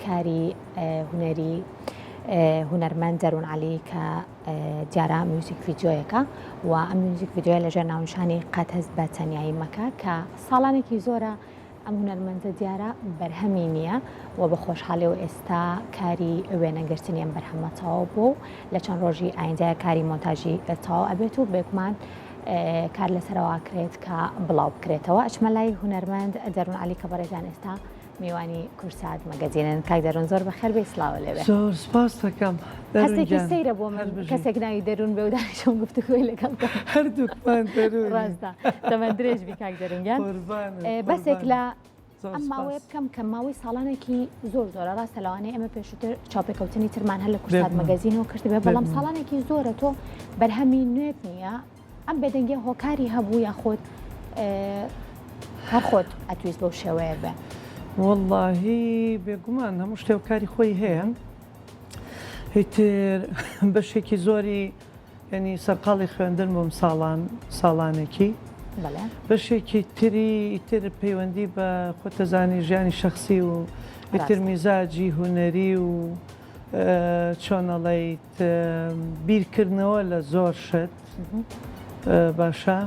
کاری هوەری هوەرمەند دەروون عەلی کە دیارە میوزیک ڤیدیۆیەکە و ئەم میوزیک ڤیدیۆیە لەژێر ناونیشانی قەت هەست بە تەنیایی مەکە کە ساڵانێکی زۆرە ئەم هوەرمەندە دیارە بەرهەمی نییە و بە خۆشحاڵیەوە ئێستا کاری وێنەگرتنی ئەم بەرهەمە تەواو بوو لە چەند ڕۆژی ئایندەیە کاری مۆنتاژی تەواو ئەبێت و بێگومان کار لەسەرەوە کرێت کە بڵاو بکرێتەوە. ئەچمە لای هوەرمەند دەروون عەلی کە بەڕێزان ئێستا میوانی کورسات مەگەزینن. کاک دەروون زۆر بەخێر بێ، سڵاوە لێبێ. زۆر سپاس دەکەم. هەستێکی سەیرە بۆ من کەسێک ناوی دەروون بێ و دانیشتم گفتوگۆی لەگەڵ هەردووکمان دەروون ڕاستە دەمە درێژ بی کاک دەروونگیان. بەسێک لە ئەم ماوەیە بکەم کە ماوەی ساڵانێکی زۆر زۆرە ڕاستە لەوانەیە ئێمە پێشووتر چاوپێکەوتنی ترمان هەر لە کورسات مەگەزینەوە کردبێ، بەڵام ساڵانێکی زۆرە تۆ بەرهەمی نوێت نییە ئەم بێدەنگی هۆکاری هەبوو یاخۆت هەر خۆت ئەتویست بەو شێوەیە بێ؟ وەڵڵاهی بێگومان هەموو شتێ کاری خۆی هەیە. هیتر بەشێکی زۆری ینی سەرقاڵی خوێندن بۆم ساڵانێکی، بەشێکی تری تر پەیوەندی بە خۆتەزانی ژیانی شخصی و ئیتر میزاجی هوەری و چۆنەڵێیت بیرکردنەوە لە زۆر شت. باشە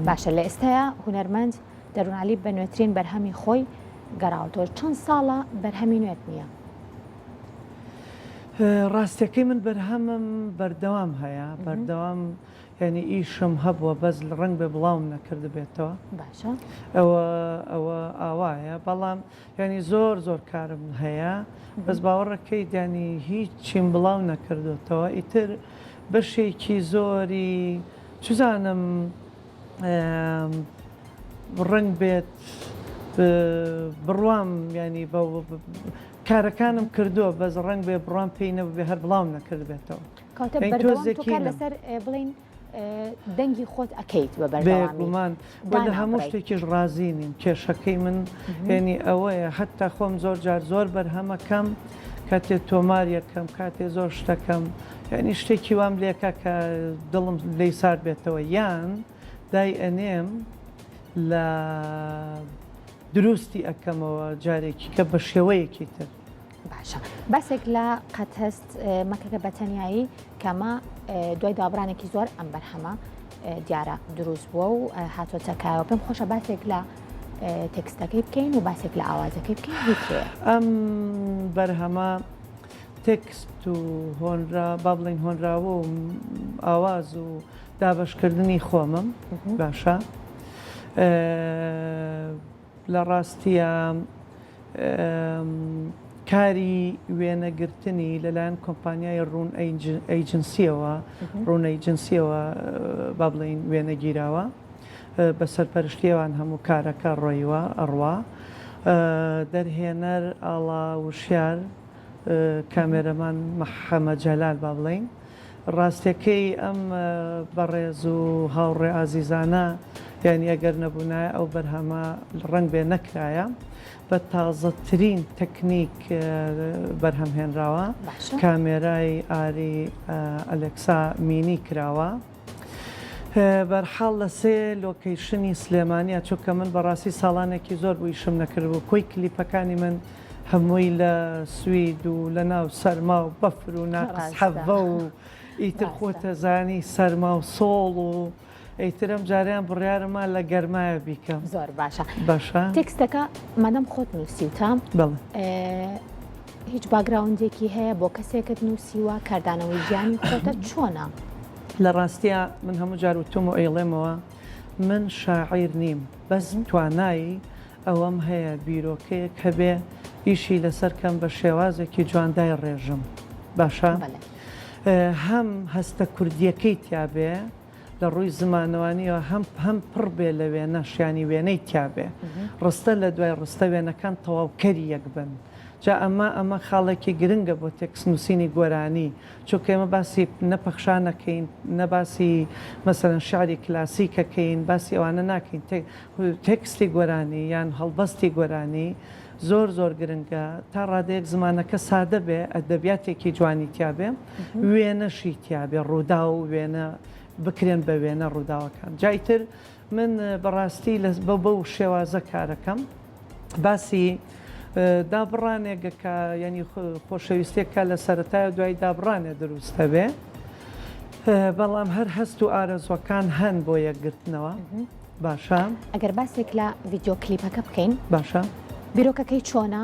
باشە لە ئێستاە هوەرمەند دەروون عەلی بە نوێترین بەرهەمی خۆی گەڕاوەوە. چەند ساڵە بەرهەمی نوێت نییە؟ ڕاستیەکەی من بەرهەمم بەردەوام هەیە، بەردەوام ینی ئیشم هەبووە بەس ڕنگ بێ بڵاوم نەکرد بێتەوە. باشە ئەوە ئاوایە، بەڵام ینی زۆر کارم هەیە، بەس باوەڕەکەی ینی هیچ چیم بڵاو نەکردوتەوە. ئیتر بەشێکی زۆری چزانم ڕنگ بێت بڕوام ینی کارەکانم کردووە بەس ڕنگ بێ بڕوام پێی نەبێ هەر بڵاو نەکرد بێتەوە. کاتە بەردەوام لەسەر بڵین دەنگی خۆت ئەکەیت بە بەردەوامان لە هەموو شتێکیش ڕازی نیم. کێشەکەی من ینی ئەوەیە هەتا خۆم زۆر جار زۆر بەرهەمەکەم کاتێ تۆمار یەکەم کاتێ زۆر شتەکەم ینی شتێکی وام لێکە کە دڵم لی سار بێتەوە یان دای ئەنێم لە دروستی ئەەکەمەوە جارێکی کە بە شێوەیەکی تر. باشە بەسێک لە قەت هەست مەکەکە بە تەنیایی کەمە دوای دابرانێکی زۆر ئەم بەرهەمە دیارە دروست بووە و هاتۆتەکایەوە. پێم خۆشە باسێک لە تێکستەکەی بکەین و باسێک لە ئاوازەکەی بکەین. ئەم بەرهەمە تێکست و هۆنرا با بڵین هۆنراوە و ئاواز و دابەشکردنی خۆمم. باشە لە ڕاستیە کاری وێنەگرتنی لەلایەن کۆمپانیای ڕوون ئەیجنسیەوە با بڵین وێنەگیراوە بە سەرپەرشتیەوان هەموو کارەکە ڕۆیوە ئەڕوا دەرهێنەر ئاڵا وشیار کامێرەمان محەممەد جەلال با بڵین. ڕاستیەکەی ئەم بەڕێز و هاوڕێ ئازیزانە یعنی ئەگەر نەبوونایە ئەو بەرهەمە ڕنگ بێ نەکرایە بە تازەترین تەکنیک بەرهەمهێنراوە. کامێرای ئاری ئەلێکسا مینی کراوە. بەرحاڵ لە سێ لۆکەیشنی سلێمانیە چونکە من بەڕاستی ساڵانێکی زۆر بوو ئیشم نەکردبوو. کۆی کلیپەکانی من هەمووی لە سوید و لە ناو سەرما و بەفر و ناقس حەڤە و ئیتر خۆتەزانی سەرما و سۆڵ و ئەیترم جاریان بڕیارەمە لە گەرمایە بیکەم. زۆر باشە. باشە تێکستەکە مادەم خۆت نووسیوتە هیچ باگراوندێکی هەیە بۆ کەسێکت نووسیوە کاردانەوەی ژیانی خۆتە چۆنە؟ لە ڕاستیە من هەموو جار وتم و ئەیڵێمەوە من شاعیر نیم، بەس توانایی ئەوەم هەیە بیرۆکەیەک هەبێ ئیشی لەسەرکەم بە شێوازێکی جواندای ڕێژم. باشە هەم هەستە کوردیەکەی تیابێ لە ڕووی زمانەوانیەوە هەم پڕ بێ لە وێنەشیانی وێنەی تیابێ ڕستە لە دوای ڕستە وێنەکان تەواوکەری یەک بن. جا ئەمە خاڵێکی گرنگە بۆ تێکست نووسینی گۆرانی چونکە ئێمە باسی نەپەخشانەکەین نەباسی مەسەرەن شعری کلاسیکەکەین باسی ئەوانە ناکەین. تێکستی گۆرانی یان هەڵبەستی گۆرانی زۆر گرنگە تا ڕادەیەک زمانەکە سادە بێ ئەدەبیاتێکی جوانی تیابێ وێنەشی تیابێ ڕوودا و وێنە بکرێن بە وێنە ڕووداوەکان. جایتر من بەڕاستی بەو شێوازە کارەکەم باسی دابڕانێکەکە ینی خۆشەویستێکە لە سەرەتای دوای دابڕانێ دروستە بێ بەڵام هەر هەست و ئارەزوەکان هەن بۆ یەکگرتنەوە باشە ئەگەر باسێک لە ڤیددیۆ کلیپەکە بکەین باشە بیرۆکەکەی چۆنا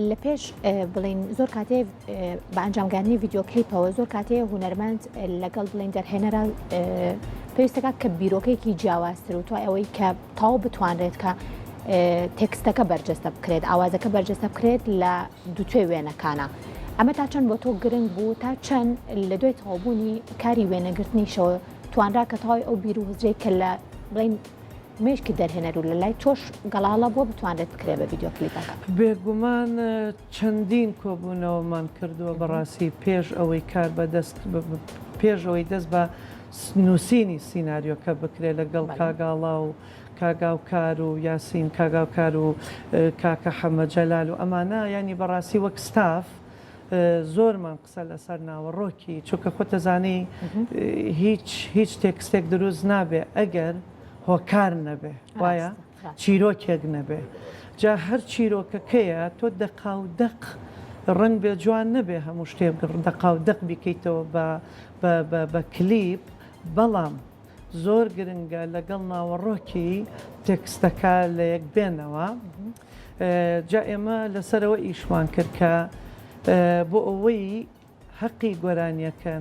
لە پێش بڵین زۆر کاتێ بە ئەنجامگانی ڤیددیۆ کلیپەوە زۆر کاتێ هوەرمەند لەگەڵ بڵین دەرهێنەرە پێویستەکە کە بیرۆکەیەکی جیاوازتر و تو ئەوەی کە تاو بتوانرێت کە تێکستەکە بەرجەستە بکرێت ئاوازەکە بەرجەستە بکرێت لە دووتێ وێنەکانە ئەمە تا چەند بۆ تۆ گرنگ بوو تا چەند لە دوای تەواوبوونی کاری وێنەگرتنیشەوە توانرا کە تاوای ئەو بیر و هزرەی کە لە بڵین مێشکی دەرهێنەر و لە لای تۆش گەڵاڵە بۆ بتوانێت بکرێ بە ڤیددیۆ کلیپەکە بێگومان چەندین کۆبوونەوەمان کردووە بەڕاستی پێش ئەوەی کار بەدەست پێش ئەوەی دەست بە نووسینی سینناریۆکە بکرێت لەگەڵ کاگاڵا و کاگاوکار و یاسین کاگاوکار و کاکە حەمەجەلال و ئەمانە ینی بەڕاستی وەک ستاف زۆرمان قسە لەسەر ناوەڕۆکی چونکە خۆ دەزانی هیچ تێکستێک دروست نابێ ئەگەر هۆکار نەبێ وایە چیرۆکێک نەبێ جا هەر چیرۆکەکەیە تۆ دەقاودەق ڕنگ بێ جوان نەبێ هەموو شتێک دەقاودەق بیکەیتەوە بە کلیپ بەڵام زۆر گرنگە لەگەڵ ناوەڕۆکی تێکستەکە لە یەک بێنەوە جا ئێمە لەسەرەوە ئیشمان کرد کە بۆ ئەوەی حەقی گۆرانیەکە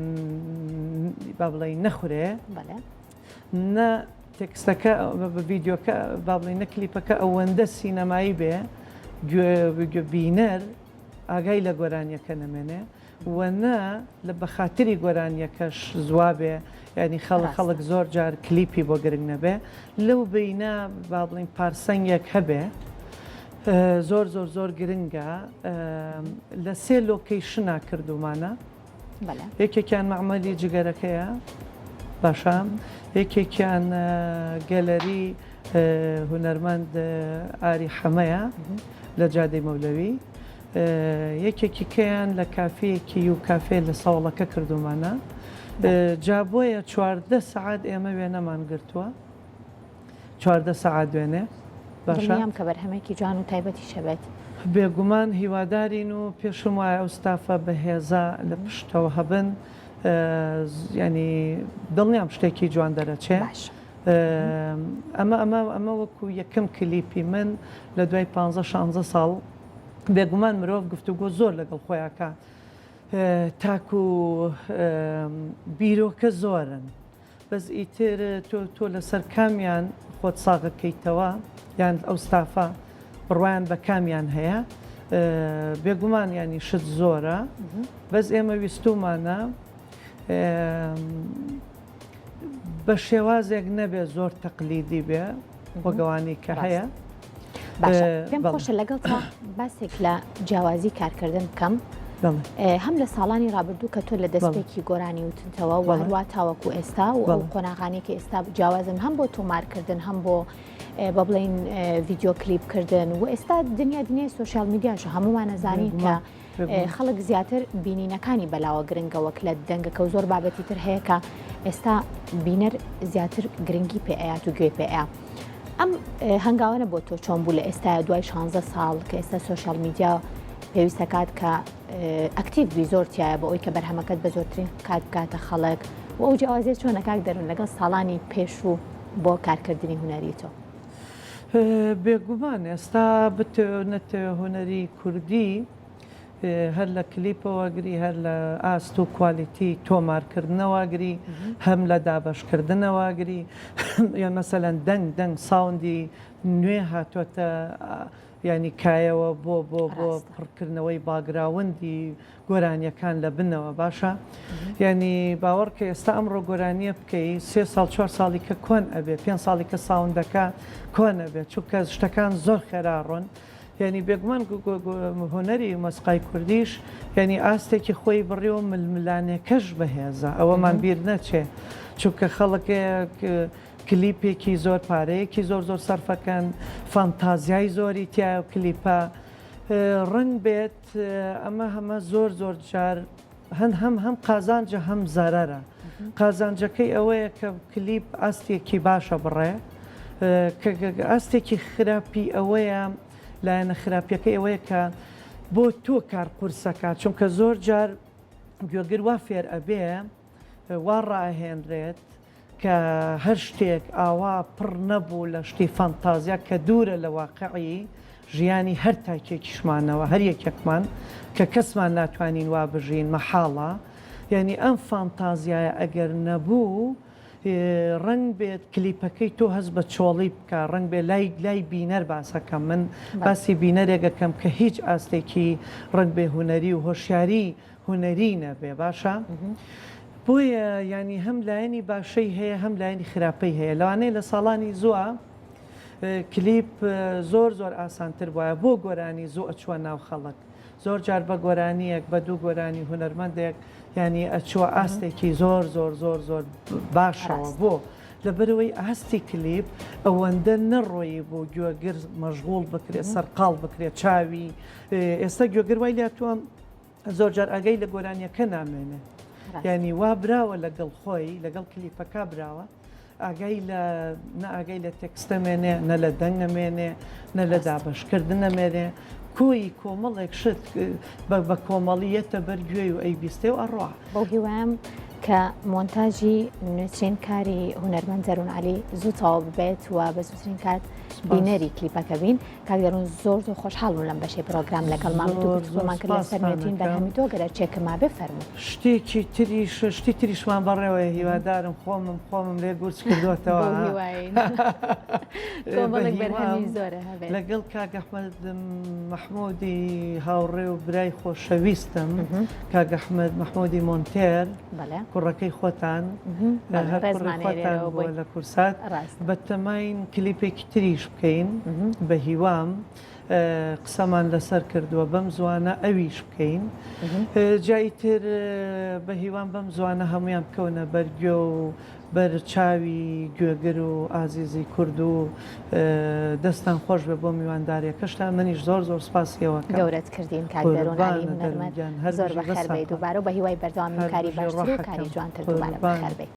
با بڵێ نەخورێ نە تێکستەکە ڤیددیۆکە با بڵێ نەکلیپەکە ئەوەندە سینەمایی بێ بینەر ئاگای لە گۆرانیەکە نەمێنێ وەنە لە بەخاتری گۆرانیەکەش زوابێ ینی خەڵک زۆر جار کلیپی بۆ گرنگ نەبێ لەو بینە با بڵین پارسەنگێک هەبێ زۆر زۆر زۆر گرنگە لە سێ لۆکەیشنا کردومانە یەکێکیان مەعمەلی جگەرەکەیە باشە یەکێکیان گەلەری هونەرمەند ئاری حەمەیە لە جادەی مەولەوی یەکێکی کەیان لە کافەیەکی و کافێ لە ساوڵەکە کردومانە جا بۆیە 14 سعات ئێمە وێنەمان گرتووە 14 سعات دوێنێ باشم کە بەرهەمێکی جوان و تایبەتی شەبێت بێگومان هیوادارین و پێشم وایە ئەو ستافە بەهێزا لە پشتەوە هەبن ینی دڵنیام شتێکی جوان دەرەچێ ئەمە وەکو یەکەم کلیپی من لە دوای 15-16 ساڵ بێگومان مرۆڤ گفتوگۆ زۆر لەگەڵ خۆیاکە تاکو بیرۆکە زۆرن بەس ئیتر تۆ لەسەر کامیان خۆت ساغەکەیتەوە یان ئەو ستافە بڕوایان بە کامیان هەیە بێگومان ینی شت زۆرە بەس ئێمە ویستومانە بە شێوازێک نەبێ زۆر تەقلیدی بێ وەگەوانی کە هەیە پێم خۆشە لەگەڵ تا باسێک لە جیاوازی کارکردن بکەم هەم لە ساڵانی ڕابردوو کە تۆ لە دەستێکی گۆرانی وتنتەوە و هەروە تاوەکو ئێستا و ئەو قۆناغانێکی ئێستا جیاوازن هەم بۆ تۆمارکردن هەم بۆ بە بڵین ڤیددیۆ کلیپکردن و ئێستا دنیای سوۆشیال میدیاش هەمومان نەزانی کە خەڵک زیاتر بینینەکانی بەلاوە گرنگەوەک لە دەنگەکە و زۆر بابەتی تر هەیە کە ئێستا بینەر زیاتر گرنگی پێئات و گوێ پێە ئەم هەنگاوانە بۆ تۆ چۆن بوو لە ئێستا دوای 16 ساڵ کە ئێستا سوۆشیال میدیا پێویستە کات کە ئەکتیڤی زۆرتیایە بە ئەوی کە بەرهەمەکەت بە زۆرترین کات بکاتە خەڵک و ئەو جیاوازیە چۆنە کاک دەرون لەگەڵ ساڵانی پێش و بۆ کارکردنی هونەری تۆ بێگومان ئێستا بتێنێتە هونەری کوردی هەر لە کلیپەوەگری هەر لە ئاست و کوالیتی تۆمارکردنەوەگری هەم لە دابشکردنەوەگری یان مەسەلەن دەنگ ساوندی نوێ هاتوۆتە ینی کایەوە بۆ پڕکردنەوەی باگراوندی گۆرانیەکان لە بنەوە باشە ینی باوەڕکە ئێستا ئەمڕۆ گۆرانیە بکەی 3 ساڵ 4 ساڵی کە کۆن ئەبێ 5 ساڵی کە ساوندەکە کۆن ئەبێت چونکە شتەکان زۆر خێراڕۆن ینی بێگومان هۆنەری مەسقای کوردیش ینی ئاستێکی خۆی بڕێەوە ململانێکەش بەهێزە ئەوەمان بیر نەچێ چونکە خەڵکێک کلیپێکی زۆر پارەیەکی زۆر سەرفەکەن فانتازیای زۆری تیا و کلیپە ڕنگ بێت ئەمە هەمە زۆر جار هەم قازانجە هەم زەرەرە قازانجەکەی ئەوەیە کە کلیپ ئاستێکی باشە بڕێ کە ئاستێکی خراپی ئەوەیە لایەنە خراپیەکە ئەوەیە کە بۆ تۆ کار قورسەکە چونکە زۆر جار گوێگر وا فێر ئەبێ وا ڕاهێنرێت کە هەر شتێک ئاوا پڕ نەبوو لە شتی فانتازیا کە دوورە لە واقعی ژیانی هەر تاکێکیشمانەوە هەر یەکێکمان کە کەسمان ناتوانین وا بژین مەحاڵە یعنی ئەم فانتازیایە ئەگەر نەبوو ڕنگ بێت کلیپەکەی تۆ هەست بە چۆڵی بکە ڕنگ بێ لای بینەر باسەکەم من باسی بینەرێکەکەم کە هیچ ئاستێکی ڕنگ بێ هوەری و هۆشیاری هوەری نەبێ باشە بۆیە ینی هەم لایەنی باشەی هەیە هەم لایەنی خراپەی هەیە لەوانەیە لە ساڵانی زووە کلیپ زۆر ئاسانتر وایە بۆ گۆرانی زوو ئەچووە ناو خەڵک زۆر جار بە گۆرانیەک بە دوو گۆرانی هوەرمەندێک ینی ئەچووە ئاستێکی زۆر باشەوە بۆ لەبەرەوەی ئاستی کلیپ ئەوەندە نەڕۆیی بۆ گوێگر مەشغوڵ بکرێت سەرقاڵ بکرێت چاوی ئێستا گوێگر وای لاتوان زۆر جار ئەگەی لە گۆرانیەکە نامێنێ ینی وا براوە لەگەڵ خۆی لەگەڵ کلیپەکە براوە ئاگای ئاگای لە تێکستەمێنێ نە لە دەنگەمێنێ نە لە دابشکردن نەمێنێ کۆی کۆمەڵێک شت بە کۆمەڵیەتە بەرگوێ و ئەی بیستێ و ئەڕوا بۆ هیوام کە مۆنتاژی نوێچین کاری هونەرمەند جەروون عەلی زوو تەواو ببێت و بە زووترین کات بینەری کلیپەکە بین کاک دەروون زۆر خۆشحاڵبوون لەم بەشەی پرۆگرام لەگەڵمان گفتگومان کرد لەسەر نوێترین بەرهەمی تۆ گەرە چێکەما بفەرموو شتێکی شتی تریشمان بەڕێوەیە هیوادارم خۆمم لێ گورج کردوتەوە لەگەڵ کاک ئەحمەد محمودی هاوڕێ و برای خۆشەویستم کاک ئەحمەد محمودی مۆنتێر کوڕەکەی خۆتان لە کورسات بە تەماین کلیپێکی تریش بکەین بە هیوام قسەمان لەسەر کردووە بەم زوانە ئەویش بکەین جایتر بە هیوان بەم زوانە هەمویان بکەونە بەرگوێ و بەرچاوی گوێگر و ئازیزی کورد و دەستان خۆش بێ بۆ میوانداریەکەشتا منیش زۆر سپاسیەوە گەورەت کردین کاک دەروون عەلی هونەرمەند زۆر بەخێر بێ دووبارە و بە هیوای بەردەوامی کاری باشتر و کاری جوانتر دووبارە بەخێر بێ